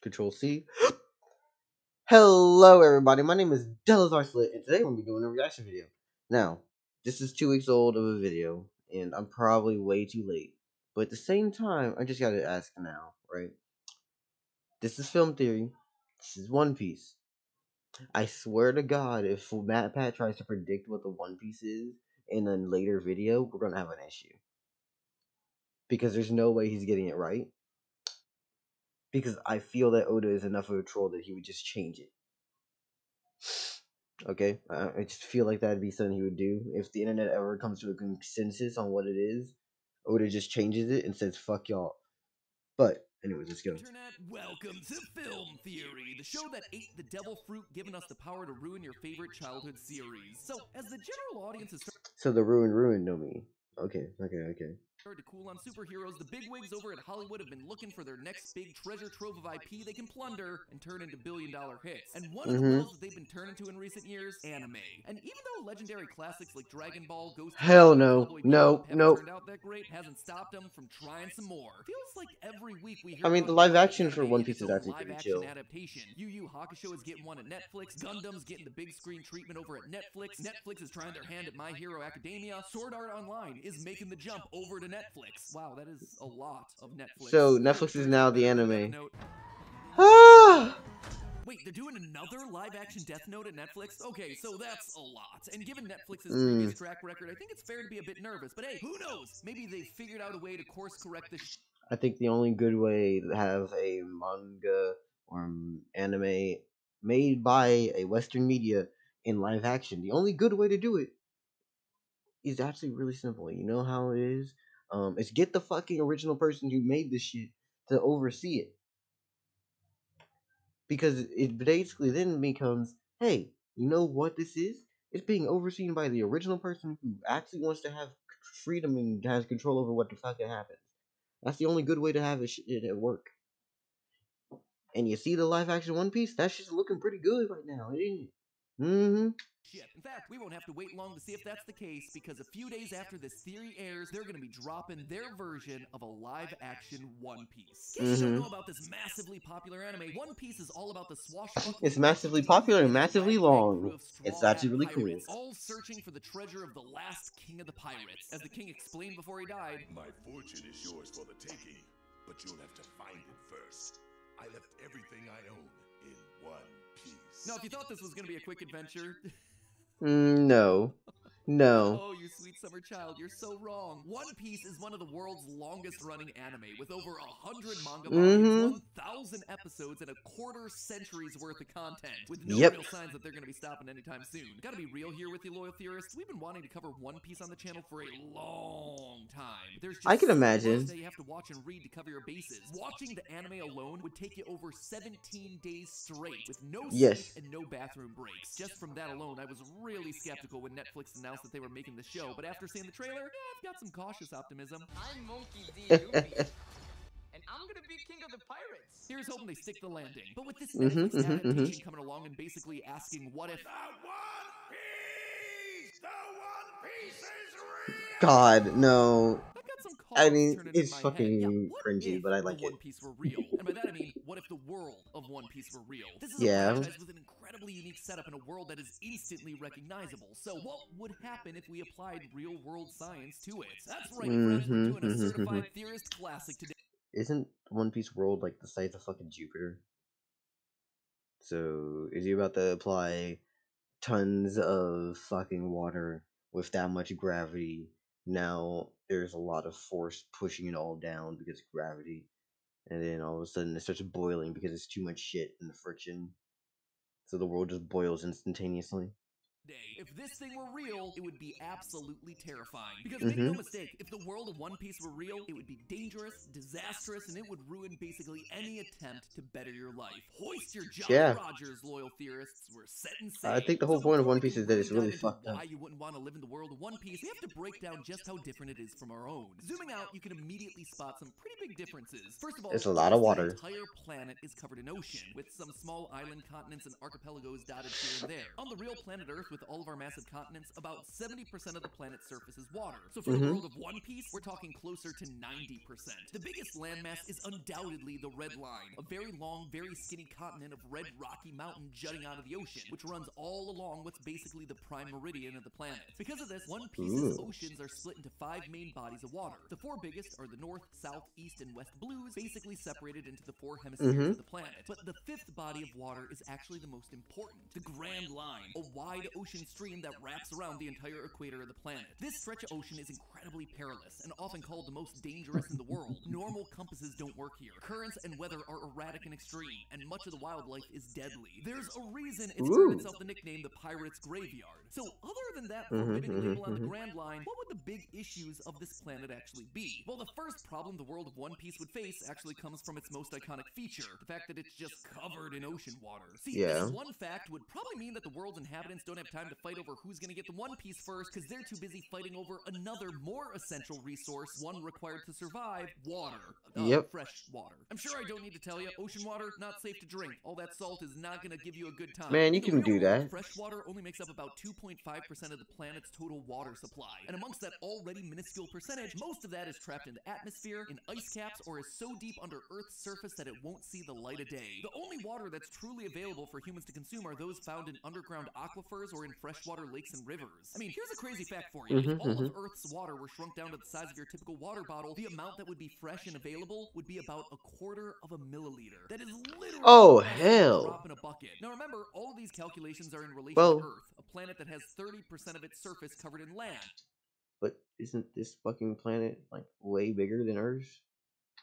Control C. Hello, everybody. My name is Delazar and today we're going to be doing a reaction video. Now, this is 2 weeks old of a video, and I'm probably way too late. But at the same time, I just got to ask now, right? This is film theory. This is One Piece. I swear to God, if Matt Pat tries to predict what the One Piece is in a later video, we're going to have an issue. Because there's no way he's getting it right. Because I feel that Oda is enough of a troll that he would just change it. Okay, I just feel like that'd be something he would do if the internet ever comes to a consensus on what it is. Oda just changes it and says "fuck y'all." But anyways, let's go. Internet, welcome to Film Theory, the show that ate the devil fruit, giving us the power to ruin your favorite childhood series. So, as the general audience is So the ruin know me. Okay. started to cool on superheroes, the bigwigs over at Hollywood have been looking for their next big treasure trove of IP they can plunder and turn into billion-dollar hits. And one of the wells that they've been turning to in recent years, anime. And even though legendary classics like Dragon Ball, Ghost Hell and no, Cowboy no, Bebop haven't no. turned out that great, hasn't stopped them from trying some more. Feels like every week we hear I mean, about the live another action for anime One getting Piece its is own actually pretty live-action chill. adaptation. Yu Yu Hakusho is getting one at Netflix. Gundam's getting the big screen treatment over at Netflix. Netflix is trying their hand at My Hero Academia. Sword Art Online is making the jump over to Netflix. Wow, that is a lot of Netflix. So Netflix is now the anime. Ah! Wait, they're doing another live-action Death Note at Netflix? Okay, so that's a lot. And given Netflix's previous track record, I think it's fair to be a bit nervous. But hey, who knows? Maybe they figured out a way to course-correct this. I think the only good way to have a manga or anime made by a Western media in live action, the only good way to do it is actually really simple. You know how it is? It's get the fucking original person who made this shit to oversee it. Because it basically then becomes, hey, you know what this is? It's being overseen by the original person who actually wants to have freedom and has control over what the fuck happens. That's the only good way to have it at work. And you see the live action One Piece? That's just looking pretty good right now, ain't it? Shit. In fact, we won't have to wait long to see if that's the case, because a few days after this theory airs, they're going to be dropping their version of a live-action One Piece. In case you don't know about this massively popular anime, One Piece is all about the swashbuckling. It's massively popular and massively long. It's actually really cool. All searching for the treasure of the last king of the pirates. As the king explained before he died, "My fortune is yours for the taking, but you'll have to find it first. I left everything I own in one piece." Now, if you thought this was going to be a quick adventure... No. Oh, you sweet summer child, you're so wrong. One Piece is one of the world's longest running anime, with over 100 manga volumes, 1,000 episodes, and a quarter century's worth of content, with no real signs that they're going to be stopping anytime soon. Gotta be real here with you, loyal theorists. We've been wanting to cover One Piece on the channel for a long time. There's just I can imagine. that you have to watch and read to cover your bases. Watching the anime alone would take you over 17 days straight, with no sleep and no bathroom breaks. Just from that alone, I was really skeptical when Netflix announced that they were making the show, but after seeing the trailer, I've got some cautious optimism. I'm Monkey D. Luffy, and I'm gonna be king of the pirates. Here's hoping they stick the landing. But with this Netflix adaptation coming along and basically asking what if... The One Piece is real! God, no. I mean, it's fucking cringy, but I like it. One Piece were real, and by that I mean, what if the world of One Piece were real? This is a franchise with an incredibly unique setup in a world that is instantly recognizable. So, what would happen if we applied real-world science to it? That's right, friends. We're doing a certified theorist classic today. Isn't One Piece world like the size of fucking Jupiter? So, is he about to apply tons of fucking water with that much gravity? Now there's a lot of force pushing it all down because of gravity, and then all of a sudden it starts boiling because it's too much shit in the friction, so the world just boils instantaneously. If this thing were real, it would be absolutely terrifying. Because make no mistake, if the world of One Piece were real, it would be dangerous, disastrous, and it would ruin basically any attempt to better your life. Hoist your Jolly Rogers, loyal theorists. We're set and safe. I think the whole point of One Piece is that it's really fucked up. Why you wouldn't want to live in the world of One Piece, we have to break down just how different it is from our own. Zooming out, you can immediately spot some pretty big differences. First of all, it's a lot of water. The entire planet is covered in ocean, with some small island continents and archipelagos dotted here and there. On the real planet Earth, with all of our massive continents, about 70% of the planet's surface is water. So for the world of One Piece, we're talking closer to 90%. The biggest landmass is undoubtedly the Red Line, a very long, very skinny continent of red rocky mountain jutting out of the ocean, which runs all along what's basically the prime meridian of the planet. Because of this, One Piece's oceans are split into 5 main bodies of water. The 4 biggest are the North, South, East, and West Blues, basically separated into the 4 hemispheres of the planet. But the 5th body of water is actually the most important, the Grand Line, a wide ocean stream that wraps around the entire equator of the planet. This stretch of ocean is incredibly perilous and often called the most dangerous in the world. Normal compasses don't work here. Currents and weather are erratic and extreme, and much of the wildlife is deadly. There's a reason it's earned itself the nickname the Pirate's Graveyard. So other than that forbidding label on the Grand Line, what would the big issues of this planet actually be? Well, the first problem the world of One Piece would face actually comes from its most iconic feature, the fact that it's just covered in ocean water. See, this one fact would probably mean that the world's inhabitants don't have time to fight over who's gonna get the One Piece first, because they're too busy fighting over another more essential resource, one required to survive, water. Fresh water. I'm sure I don't need to tell you, ocean water, not safe to drink. All that salt is not gonna give you a good time. Man, you can do that. Fresh water only makes up about 2.5% of the planet's total water supply. And amongst that already minuscule percentage, most of that is trapped in the atmosphere, in ice caps, or is so deep under Earth's surface that it won't see the light of day. The only water that's truly available for humans to consume are those found in underground aquifers or in freshwater lakes and rivers. I mean, here's a crazy fact for you. If all of Earth's water were shrunk down to the size of your typical water bottle, the amount that would be fresh and available would be about 1/4 of a milliliter. That is literally a drop in a bucket. Now remember, all of these calculations are in relation to Earth, a planet that has 30% of its surface covered in land. But isn't this fucking planet like way bigger than Earth?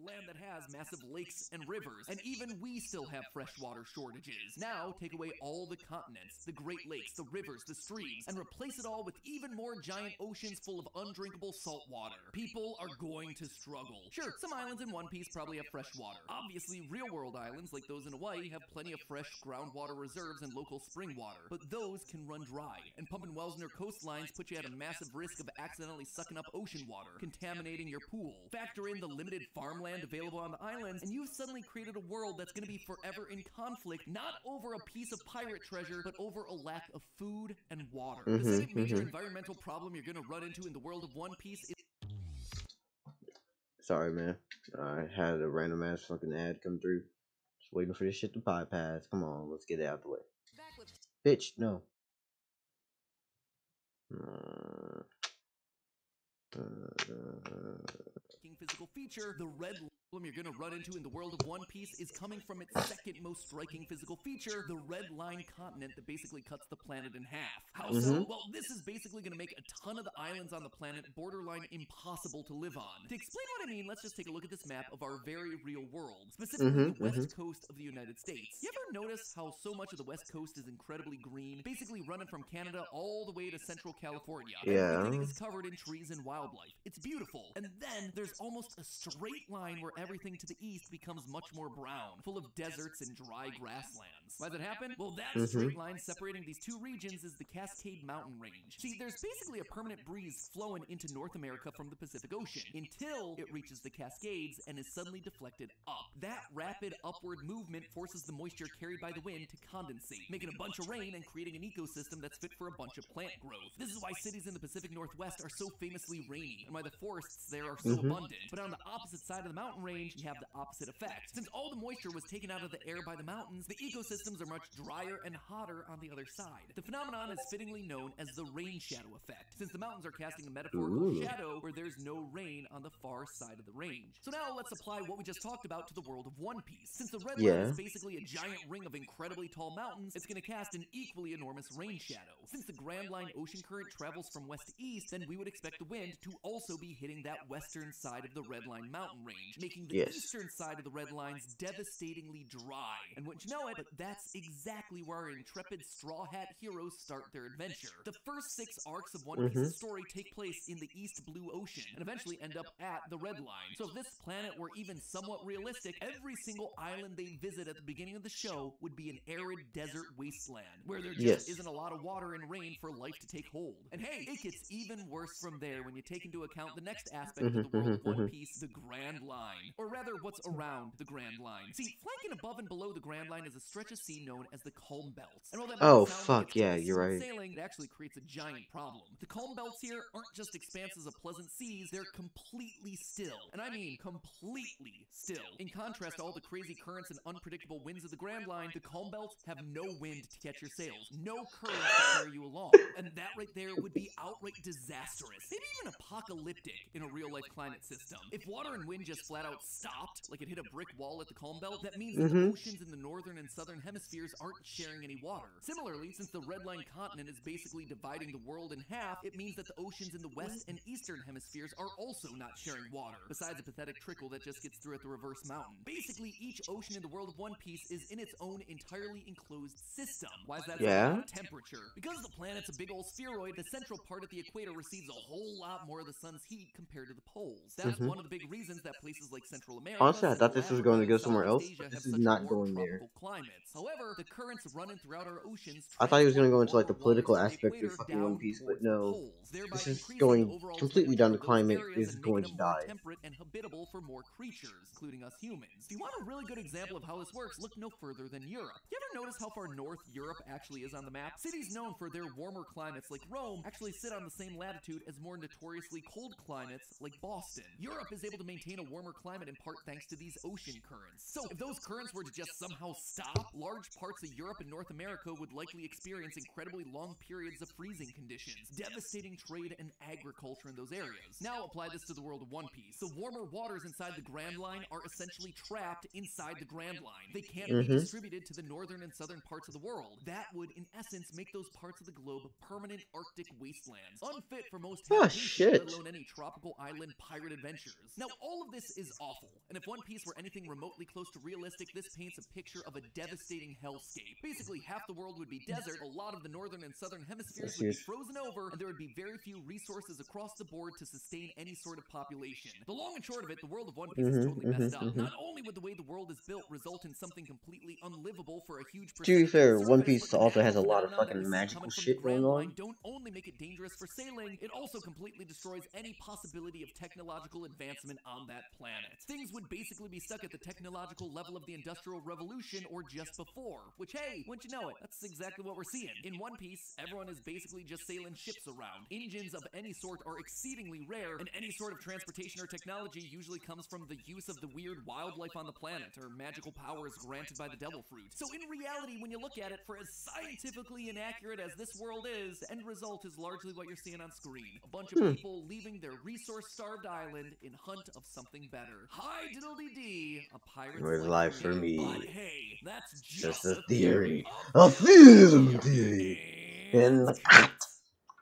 Land that has massive lakes and rivers, and even we still have freshwater shortages. Now, take away all the continents, the Great Lakes, the rivers, the streams, and replace it all with even more giant oceans full of undrinkable salt water. People are going to struggle. Sure, some islands in One Piece probably have fresh water. Obviously, real-world islands like those in Hawaii have plenty of fresh groundwater reserves and local spring water, but those can run dry, and pumping wells in their coastlines put you at a massive risk of accidentally sucking up ocean water, contaminating your pool. Factor in the limited farmland available on the islands, and you've suddenly created a world that's going to be forever in conflict, not over a piece of pirate treasure, but over a lack of food and water. The second major environmental problem you're going to run into in the world of One Piece is... Sorry, man. I had a random ass fucking ad come through. Just waiting for this shit to bypass. Come on, let's get it out of the way. Bitch, no. Physical feature, the red problem you're going to run into in the world of One Piece is coming from its second most striking physical feature, the Red Line continent that basically cuts the planet in half. How so? Well, this is basically going to make a ton of the islands on the planet borderline impossible to live on. To explain what I mean, let's just take a look at this map of our very real world, specifically the west coast of the United States. You ever notice how so much of the west coast is incredibly green, basically running from Canada all the way to central California? Everything is covered in trees and wildlife. It's beautiful. And then there's almost a straight line where everything to the east becomes much more brown, full of deserts and dry grasslands. Why does it happen? Well, that straight line separating these two regions is the Cascade Mountain Range. See, there's basically a permanent breeze flowing into North America from the Pacific Ocean until it reaches the Cascades and is suddenly deflected up. That rapid upward movement forces the moisture carried by the wind to condensate, making a bunch of rain and creating an ecosystem that's fit for a bunch of plant growth. This is why cities in the Pacific Northwest are so famously rainy, and why the forests there are so abundant. But on the opposite side of the mountain range, you have the opposite effect. Since all the moisture was taken out of the air by the mountains, the ecosystems are much drier and hotter on the other side. The phenomenon is fittingly known as the rain shadow effect, since the mountains are casting a metaphorical shadow where there's no rain on the far side of the range. So now let's apply what we just talked about to the world of One Piece. Since the red line is basically a giant ring of incredibly tall mountains, it's going to cast an equally enormous rain shadow. Since the Grand Line ocean current travels from west to east, then we would expect the wind to also be hitting that western side of the Red Line mountain range, making the eastern side of the Red Lines devastatingly dry. And wouldn't you know it, but that's exactly where our intrepid Straw Hat heroes start their adventure. The first 6 arcs of One Piece's story take place in the East Blue Ocean, and eventually end up at the Red Line. So if this planet were even somewhat realistic, every single island they visit at the beginning of the show would be an arid desert wasteland, where there just isn't a lot of water and rain for life to take hold. And hey, it gets even worse from there when you take into account the next aspect of the world of One Piece, the Grand Line. Line, or rather what's around the Grand Line. See, flanking above and below the Grand Line is a stretch of sea known as the calm belts. And while that might Oh sound like fuck it's yeah, just you're smooth right. sailing, it actually creates a giant problem. The calm belts here aren't just expanses of pleasant seas, they're completely still. And I mean completely still. In contrast to all the crazy currents and unpredictable winds of the Grand Line, the calm belts have no wind to catch your sails, no currents to carry you along. And that right there would be outright disastrous, maybe even apocalyptic in a real-life climate system. If water and wind just flat out stopped, like it hit a brick wall at the calm belt, that means that the oceans in the northern and southern hemispheres aren't sharing any water. Similarly, since the Red Line continent is basically dividing the world in half, it means that the oceans in the west and eastern hemispheres are also not sharing water, besides a pathetic trickle that just gets through at the reverse mountain. Basically, each ocean in the world of One Piece is in its own entirely enclosed system. Why is that so? Yeah. Temperature. Because the planet's a big old spheroid, the central part of the equator receives a whole lot more of the sun's heat compared to the poles. That's one of the big reasons that places like Central America, Honestly, I thought Central this was Africa, going to go and somewhere Southeast else, Asia but have this is such not warm going there. tropical climates. However, the currents running throughout our oceans I thought he was going to go into like the warmer waters political from the aspect of equator fucking One down Piece, but towards the no. poles, thereby This is increasing the going overall completely temperature down to of those climate areas is and going making to them more die. temperate and habitable for more creatures, including us humans. If you want a really good example of how this works, look no further than Europe. You ever notice how far north Europe actually is on the map? Cities known for their warmer climates like Rome actually sit on the same latitude as more notoriously cold climates like Boston. Europe is able to maintain a warmer climate in part thanks to these ocean currents. So if those currents were to just somehow stop, large parts of Europe and North America would likely experience incredibly long periods of freezing conditions, devastating trade and agriculture in those areas. Now apply this to the world of One Piece. The warmer waters inside the Grand Line are essentially trapped inside the Grand Line. They can't be distributed to the northern and southern parts of the world. That would, in essence, make those parts of the globe permanent Arctic wastelands, unfit for most Oh habitation, shit. let alone any tropical island pirate adventures. Now, all of this is awful, and if One Piece were anything remotely close to realistic, this paints a picture of a devastating hellscape. Basically, half the world would be desert, a lot of the northern and southern hemispheres would be frozen over, and there would be very few resources across the board to sustain any sort of population. The long and short of it, the world of One Piece is totally messed up. Not only would the way the world is built result in something completely unlivable for a huge To be percentage fair, of the One surface, Piece but the also has a natural lot of phenomenon that we fucking see magical coming from the shit going Grand on. Line don't only make it dangerous for sailing, it also completely destroys any possibility of technological advancement on that planet. Things would basically be stuck at the technological level of the Industrial Revolution or just before, which, hey, wouldn't you know it, that's exactly what we're seeing. In One Piece, everyone is basically just sailing ships around. Engines of any sort are exceedingly rare, and any sort of transportation or technology usually comes from the use of the weird wildlife on the planet, or magical powers granted by the Devil Fruit. So in reality, when you look at it, for as scientifically inaccurate as this world is, the end result is largely what you're seeing on screen. A bunch of people leaving their resource-starved island in hunt of something better. Hi diddly-dee, a pirate's Where's life for me? But hey, that's Just just a theory. A A film theory. And And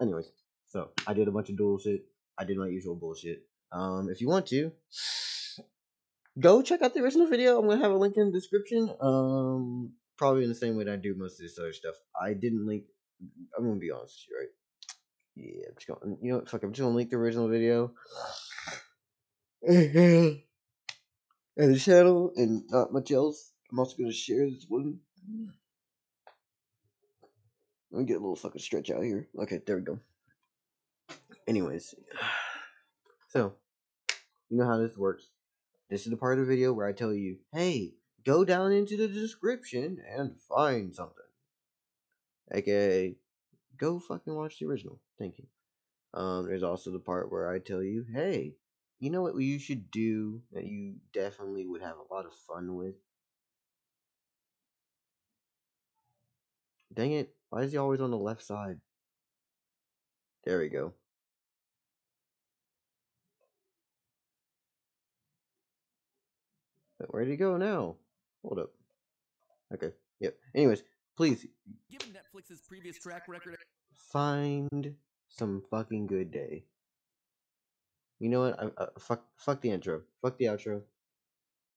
anyways, so I did a bunch of bullshit. I did my usual bullshit. If you want to, go check out the original video. I'm gonna have a link in the description. Probably in the same way that I do most of this other stuff. I didn't link. I'm gonna be honest with you, right? Yeah, I'm just gonna. You know what? Fuck. I'm just gonna link the original video. And the channel, and not much else. I'm also gonna share this one. Let me get a little fucking stretch out here. Okay, there we go. Anyways, so you know how this works. This is the part of the video where I tell you, hey, go down into the description and find something. AKA, go fucking watch the original. Thank you. There's also the part where I tell you, hey, you know what you should do that you definitely would have a lot of fun with? Dang it, why is he always on the left side? There we go. But where'd he go now? Hold up. Okay, yep. Anyways, please. given Netflix's previous track record, Find some fucking good day. You know what? Fuck the intro. Fuck the outro.